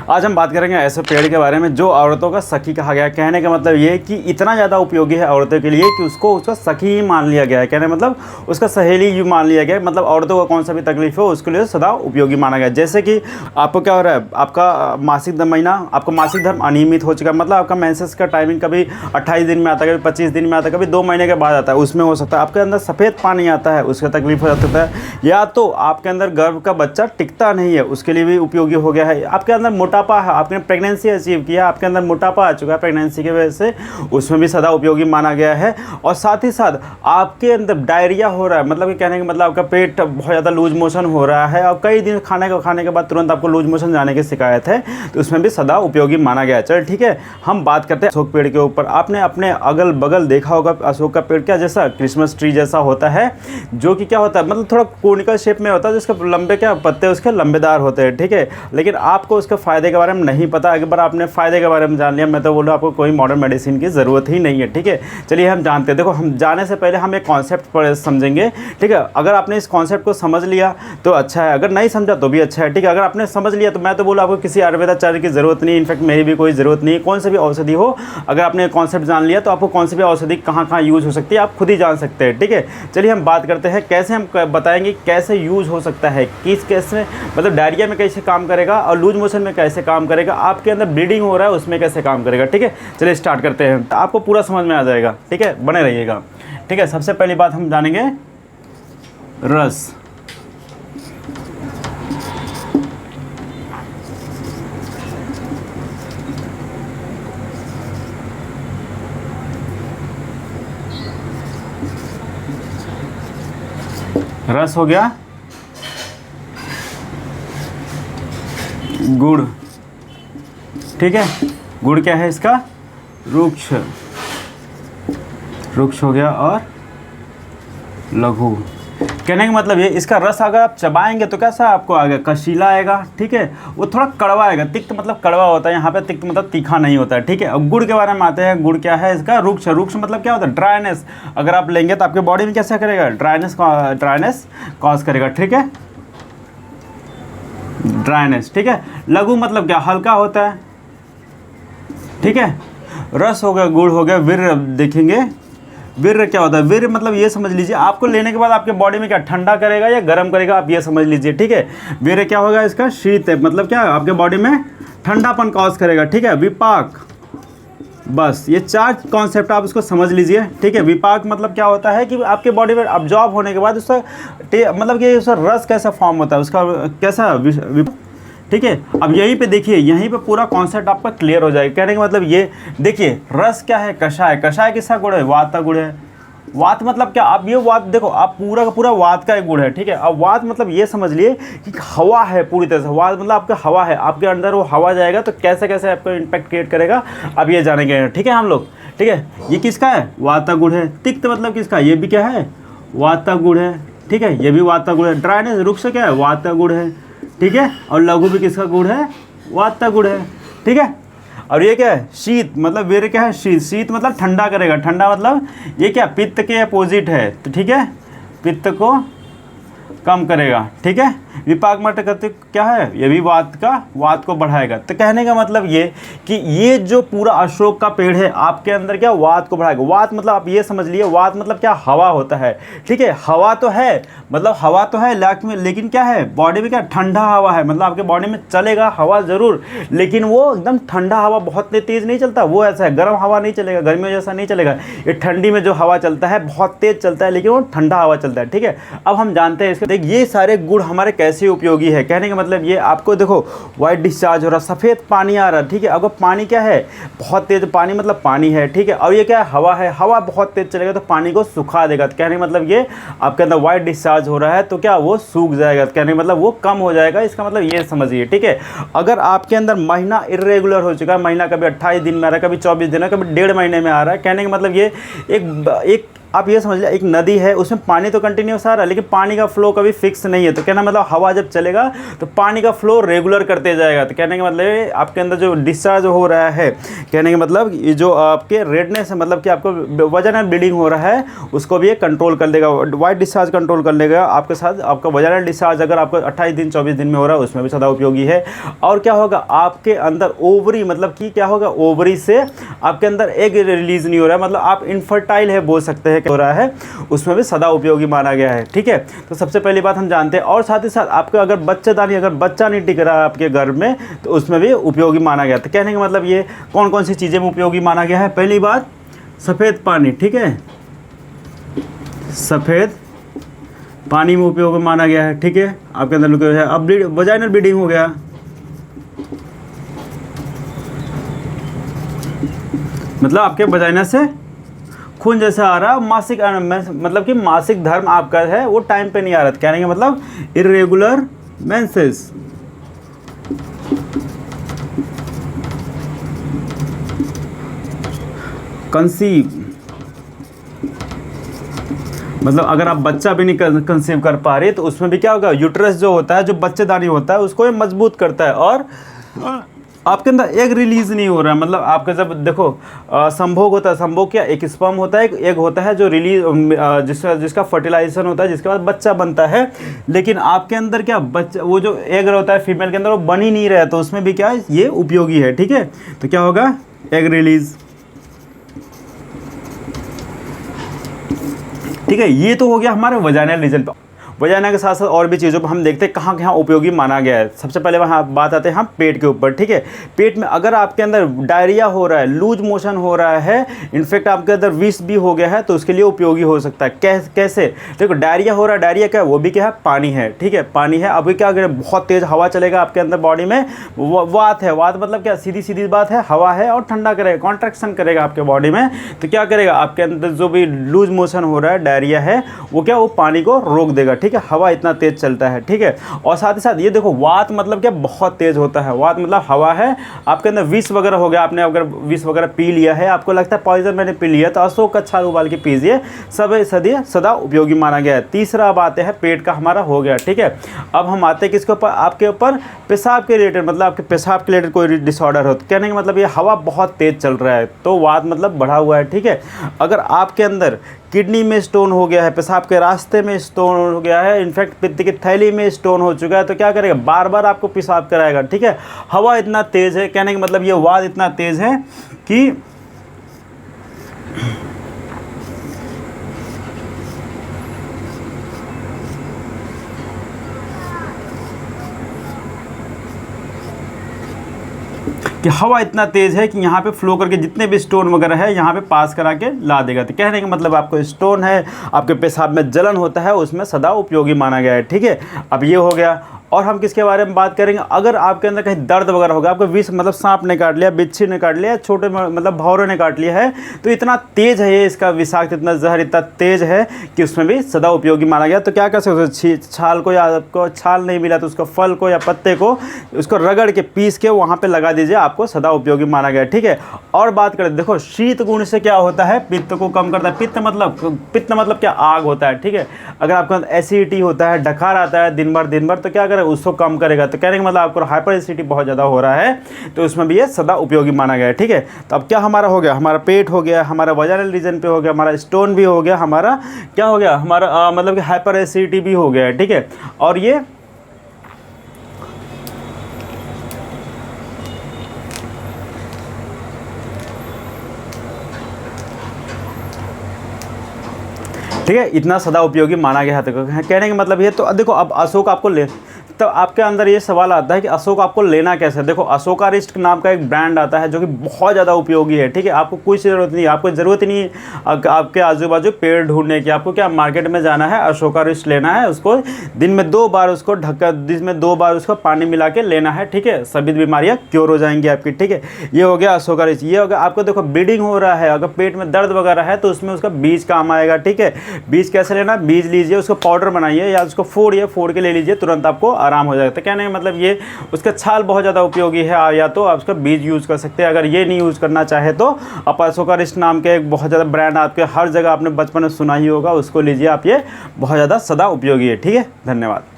आज हम बात करेंगे ऐसे पेड़ के बारे में जो औरतों का सखी कहा गया है। कहने का मतलब ये है कि इतना ज़्यादा उपयोगी है औरतों के लिए कि उसको उसका सखी ही मान लिया गया है। कहने मतलब उसका सहेली ही मान लिया गया है। मतलब औरतों को कौन सा भी तकलीफ हो उसके लिए सदा उपयोगी माना गया है। जैसे कि आपको क्या हो रहा है, आपका मासिक महीना, आपका मासिक धर्म अनियमित हो चुका है, मतलब आपका मेंसेस का टाइमिंग कभी 28 दिन में आता है, कभी 25 दिन में आता है, कभी 2 महीने के बाद आता है, उसमें हो सकता है आपके अंदर सफ़ेद पानी आता है, उसका तकलीफ हो सकता है, या तो आपके अंदर गर्भ का बच्चा टिकता नहीं है, उसके लिए भी उपयोगी हो गया है। आपके अंदर मोटापा है, आपने प्रेगनेंसी अचीव किया, आपके अंदर मोटापा आ चुका है प्रेगनेंसी की वजह से, उसमें भी सदा उपयोगी माना गया है। और साथ ही साथ आपके अंदर डायरिया हो रहा है, मतलब कि कहने का मतलब आपका पेट बहुत ज़्यादा लूज मोशन हो रहा है और कई दिन खाने के बाद तुरंत आपको लूज मोशन जाने की शिकायत है, तो उसमें भी सदा उपयोगी माना गया है। चल ठीक है, हम बात करते हैं अशोक पेड़ के ऊपर। आपने अपने अगल बगल देखा होगा अशोक का पेड़ क्या जैसा क्रिसमस ट्री जैसा होता है, जो कि क्या होता है मतलब थोड़ा कोनिकल शेप में होता है, जिसके लंबे क्या पत्ते उसके लंबेदार होते हैं। ठीक है, लेकिन आपको उसके फ़ायदे के बारे में नहीं पता। एक बार आपने फ़ायदे के बारे में जान लिया, मैं तो बोलूँ आपको कोई मॉडर्न मेडिसिन की ज़रूरत ही नहीं है। ठीक है, चलिए हम जानते हैं। देखो, हम जाने से पहले हम एक कॉन्सेप्ट पर समझेंगे। ठीक है, अगर आपने इस कॉन्सेप्ट को समझ लिया तो अच्छा है, अगर नहीं समझा तो भी अच्छा है। ठीक है, अगर आपने समझ लिया तो मैं तो बोलूँ आपको किसी आयुर्वेदाचार्य की ज़रूरत नहीं, इनफैक्ट मेरी भी कोई ज़रूरत नहीं है। कौन सी भी औषधि हो, अगर आपने कॉन्सेप्ट जान लिया तो आपको कौन सी भी औषधि कहाँ कहाँ यूज़ हो सकती है आप खुद ही जान सकते हैं। ठीक है, चलिए हम बात करते हैं कैसे, हम बताएंगे कैसे यूज़ हो सकता है, किस कैसे मतलब डायरिया में कैसे काम करेगा और लूज मोशन में कैसे काम करेगा, आपके अंदर ब्लीडिंग हो रहा है उसमें कैसे काम करेगा। ठीक है, चलिए स्टार्ट करते हैं, आपको पूरा समझ में आ जाएगा। ठीक है, बने रहिएगा। ठीक है, सबसे पहली बात हम जानेंगे रस। रस हो गया गुड़। ठीक है, गुड़ क्या है इसका, रुक्ष। रुक्ष हो गया और लघु। कहने का मतलब ये, इसका रस अगर आप चबाएंगे तो कैसा आपको आएगा, कशीला आएगा। ठीक है, वो थोड़ा कड़वा आएगा। तिक्त मतलब कड़वा होता है, यहाँ पे तिक्त मतलब तीखा नहीं होता है। ठीक है, अब गुड़ के बारे में आते हैं। गुड़ क्या है इसका, रुक्ष। रुक्ष मतलब क्या होता है, ड्राइनेस। अगर आप लेंगे तो आपके बॉडी में कैसा करेगा, ड्राइनेस कॉज करेगा। ठीक है, ड्राइनेस। ठीक है, लघु मतलब क्या, हल्का होता है। ठीक है, रस हो गया, गुड़ हो गया, वीर्य देखेंगे। वीर्य क्या होता है, वीर्य मतलब ये समझ लीजिए आपको लेने के बाद आपके बॉडी में क्या ठंडा करेगा या गर्म करेगा, आप ये समझ लीजिए। ठीक है, वीर्य क्या होगा इसका, शीत है, मतलब क्या आपके बॉडी में ठंडापन कॉज करेगा। ठीक है, विपाक, बस ये 4 कॉन्सेप्ट आप इसको समझ लीजिए। ठीक है, विपाक मतलब क्या होता है कि आपके बॉडी में अब्जॉर्ब होने के बाद उसका मतलब कि उसका रस कैसा फॉर्म होता है, उसका कैसा। ठीक है, अब यहीं पे देखिए, यहीं पे पूरा कॉन्सेप्ट आपका क्लियर हो जाएगा। कहने का मतलब ये देखिए, रस क्या है, कषाय। कषाय किसका गुण है, वात का गुण है। वात मतलब क्या, आप ये वात देखो, आप पूरा का पूरा वात का एक गुण है। ठीक है, अब वात मतलब ये समझ लिए कि हवा है पूरी तरह से। वात मतलब आपका हवा है, आपके अंदर वो हवा जाएगा तो कैसे कैसे आपको इम्पैक्ट क्रिएट करेगा, अब ये जानेंगे। ठीक है हम लोग। ठीक है, ये किसका है, वात का गुण है। तिक्त मतलब किसका, ये भी क्या है, वात का गुण है। ठीक है, ये भी वात का गुण है। ड्राइनेस, रुक्ष क्या है, वात का गुण है। ठीक है, और लघु भी किसका गुण है, वात का गुण है। ठीक है, और ये क्या है, शीत मतलब वीर्य क्या है, शीत। शीत मतलब ठंडा करेगा। ठंडा मतलब ये क्या, पित्त के अपोजिट है। तो ठीक है, पित्त को कम करेगा। ठीक है, विपाक मट करते क्या है, ये भी वात को बढ़ाएगा। तो कहने का मतलब ये कि ये जो पूरा अशोक का पेड़ है आपके अंदर क्या, वात को बढ़ाएगा। वात मतलब आप ये समझ लिए, वात मतलब क्या, हवा होता है। ठीक है, हवा तो है, मतलब हवा तो है लेकिन क्या है, बॉडी में क्या, ठंडा हवा है। मतलब आपके बॉडी में चलेगा हवा ज़रूर, लेकिन वो एकदम ठंडा हवा, बहुत तेज़ नहीं चलता। वो ऐसा है, गर्म हवा नहीं चलेगा, गर्मियों जैसा नहीं चलेगा। ये ठंडी में जो हवा चलता है बहुत तेज़ चलता है, लेकिन वो ठंडा हवा चलता है। ठीक है, अब हम जानते हैं इसके, ये सारे गुण हमारे कैसे उपयोगी है। कहने का मतलब ये, आपको देखो वाइट डिस्चार्ज हो रहा, सफ़ेद पानी आ रहा। ठीक है, अगर पानी क्या है, बहुत तेज़ पानी मतलब पानी है। ठीक है, और ये क्या है, हवा है। हवा बहुत तेज़ चलेगा तो पानी को सुखा देगा। तो कहने का मतलब ये, आपके अंदर वाइट डिस्चार्ज हो रहा है तो क्या, वो सूख जाएगा। तो कहने का मतलब वो कम हो जाएगा, इसका मतलब ये समझिए। ठीक है, अगर आपके अंदर महीना इरेगुलर हो चुका है, महीना कभी 28 दिन में आ रहा है, कभी 24 दिन में, कभी 1.5 महीने में आ रहा है, कहने का मतलब ये एक आप ये समझ लिया एक नदी है, उसमें पानी तो कंटिन्यूस आ रहा है लेकिन पानी का फ्लो कभी फिक्स नहीं है। तो कहना मतलब हवा जब चलेगा तो पानी का फ्लो रेगुलर करते जाएगा। तो कहने का मतलब आपके अंदर जो डिस्चार्ज हो रहा है, कहने का मतलब ये जो आपके रेडनेस है, मतलब कि आपको वजन ब्लीडिंग हो रहा है, उसको भी ये कंट्रोल कर देगा। वाइट डिस्चार्ज कंट्रोल कर लेगा आपके साथ। आपका वजन डिस्चार्ज अगर आपको 28 दिन 24 दिन में हो रहा है, उसमें भी सदा उपयोगी है। और क्या होगा आपके अंदर ओवरी, मतलब कि क्या होगा ओवरी से आपके अंदर एग रिलीज नहीं हो रहा है, मतलब आप इनफर्टाइल है बोल सकते हैं, हो रहा है, उसमें भी सदा उपयोगी माना गया है। ठीक है, तो सबसे पहली बात हम जानते हैं। और साथ ही साथ आपका अगर बच्चेदानी, अगर बच्चा नहीं टिक रहा है आपके घर में, तो उसमें भी उपयोगी माना गया। तो कहने का मतलब ये कौन कौन सी चीज़ें में उपयोगी माना गया है। पहली बात सफ़ेद पानी, ठीक है, सफ़ेद पानी में उपयोगी माना गया है। ठीक है, आपके अंदर है। अब वजाइनल ब्लीडिंग हो गया, मतलब आपके वजाइना से खून जैसा आ रहा, मासिक मतलब कि मासिक धर्म आपका है वो टाइम पे नहीं आ रहा। कहने का मतलब इरेगुलर मेंसेस। कंसीव, मतलब अगर आप बच्चा भी नहीं कंसीव कर पा रहे तो उसमें भी क्या होगा, यूट्रस जो होता है, जो बच्चेदानी होता है, उसको ये मजबूत करता है। और आपके अंदर एग रिलीज नहीं हो रहा है, मतलब आपका जब देखो संभोग होता है, संभोग क्या, एक स्पर्म होता है, एक एग होता है जो रिलीज जिसका फर्टिलाइजेशन होता है, जिसके बाद बच्चा बनता है। लेकिन आपके अंदर क्या बच्चा, वो जो एग होता है फीमेल के अंदर, वो बन ही नहीं रहा है, तो उसमें भी क्या है ये उपयोगी है। ठीक है, तो क्या होगा एग रिलीज। ठीक है, ये तो हो गया हमारे वजाइनल रीजन पे। वजाइना के साथ साथ और भी चीज़ों पर हम देखते हैं कहाँ कहाँ उपयोगी माना गया है। सबसे पहले वहाँ बात आते हैं हम पेट के ऊपर। ठीक है, पेट में अगर आपके अंदर डायरिया हो रहा है, लूज मोशन हो रहा है, इनफेक्ट आपके अंदर विष भी हो गया है, तो उसके लिए उपयोगी हो सकता है। कैसे, देखो डायरिया हो रहा है, डायरिया क्या है, वो भी क्या है, पानी है। ठीक है, पानी है। अभी क्या करें, बहुत तेज़ हवा चलेगा आपके अंदर बॉडी में, वात है, वात मतलब क्या, सीधी सीधी बात है, हवा है और ठंडा करेगा, कॉन्ट्रैक्शन करेगा आपके बॉडी में। तो क्या करेगा, आपके अंदर जो भी लूज मोशन हो रहा है, डायरिया है, वो क्या, वो पानी को रोक देगा। ठीक है, हवा इतना तेज चलता है। ठीक है, और साथ ही साथ ये देखो वात मतलब क्या, बहुत तेज होता है। वात मतलब हवा है, आपके अंदर विष वगैरह हो गया, आपने अगर विष वगैरह पी लिया है, आपको लगता है पॉइजन मैंने पी लिया, तो अशोक का छाल उबाल के पीजिए, सदा उपयोगी माना गया है। तीसरा बात है पेट का हमारा हो गया। ठीक है, अब हम आते हैं किसके ऊपर, आपके ऊपर पेशाब के रिलेटेड, मतलब आपके पेशाब के रिलेटेड कोई डिसऑर्डर हो, तो कहने का मतलब ये हवा बहुत तेज चल रहा है, तो वात मतलब बढ़ा हुआ है। ठीक है, अगर आपके अंदर किडनी में स्टोन हो गया है, पेशाब के रास्ते में स्टोन हो गया है, इनफैक्ट पित्त की थैली में स्टोन हो चुका है, तो क्या करेगा, बार बार आपको पेशाब कराएगा। ठीक है, हवा इतना तेज़ है, कहने का मतलब ये वात इतना तेज़ है कि हवा इतना तेज़ है कि यहाँ पे फ्लो करके जितने भी स्टोन वगैरह है यहाँ पे पास करा के ला देगा। तो कहने का मतलब आपको स्टोन है, आपके पेशाब में जलन होता है, उसमें सदा उपयोगी माना गया है। ठीक है, अब ये हो गया। और हम किसके बारे में बात करेंगे, अगर आपके अंदर कहीं दर्द वगैरह होगा, आपको विष मतलब सांप ने काट लिया, बिच्छू ने काट लिया, छोटे मतलब भौरों ने काट लिया है, तो इतना तेज़ है ये, इसका विषाक्त इतना जहर इतना तेज़ है कि उसमें भी सदा उपयोगी माना गया। तो क्या कर सकते हो, छाल को, या आपको छाल नहीं मिला तो उसको फल को या पत्ते को उसको रगड़ के पीस के वहाँ पर लगा दीजिए, आपको सदा उपयोगी माना गया। ठीक है, और बात करें, देखो शीत गुण से क्या होता है, पित्त को कम करता है। पित्त मतलब क्या, आग होता है। ठीक है, अगर आपका एसिडिटी होता है, डकार आता है दिन भर, तो क्या करेगा, उसको कम करेगा। तो कहने का मतलब आपको हाइपर एसिडिटी बहुत ज़्यादा हो रहा है, तो उसमें भी ये सदा उपयोगी माना गया है। ठीक है, तो अब क्या हमारा हो गया, हमारा पेट हो गया, हमारा वजाइनल रीजन पे हो गया, हमारा स्टोन भी हो गया, हमारा क्या हो गया, हमारा मतलब कि हाइपर एसिडिटी भी हो गया है। ठीक है, और ये ठीक है, इतना सदा उपयोगी माना गया है। तो कहने का मतलब ये, तो देखो अब अशोक आपको ले, तो आपके अंदर ये सवाल आता है कि अशोक आपको लेना कैसे। देखो अशोकारिष्ट नाम का एक ब्रांड आता है जो कि बहुत ज़्यादा उपयोगी है। ठीक है, आपको कोई ज़रूरत नहीं, आपको ज़रूरत नहीं आपके आजू बाजू पेड़ ढूंढने की, आपको क्या मार्केट में जाना है, अशोकारिष्ट लेना है, उसको दिन में 2 बार उसको दिन में 2 बार उसको पानी मिला के लेना है। ठीक है, सभी बीमारियाँ क्योर हो जाएंगी आपकी। ठीक है, ये हो गया अशोकारिष्ट। ये हो गया आपको, देखो ब्लीडिंग हो रहा है, अगर पेट में दर्द वगैरह है तो उसमें उसका बीज काम आएगा। ठीक है, बीज कैसे लेना, बीज लीजिए, उसको पाउडर बनाइए या उसको फोड़िए, फोड़ के ले लीजिए, तुरंत आपको आराम हो जाता है। कहने का मतलब ये उसका छाल बहुत ज़्यादा उपयोगी है, या तो आप उसका बीज यूज़ कर सकते हैं। अगर ये नहीं यूज़ करना चाहे तो अपासोकारिस्ट नाम के एक बहुत ज़्यादा ब्रांड आपके हर जगह आपने बचपन में सुना ही होगा, उसको लीजिए आप, ये बहुत ज़्यादा सदा उपयोगी है। ठीक है, धन्यवाद।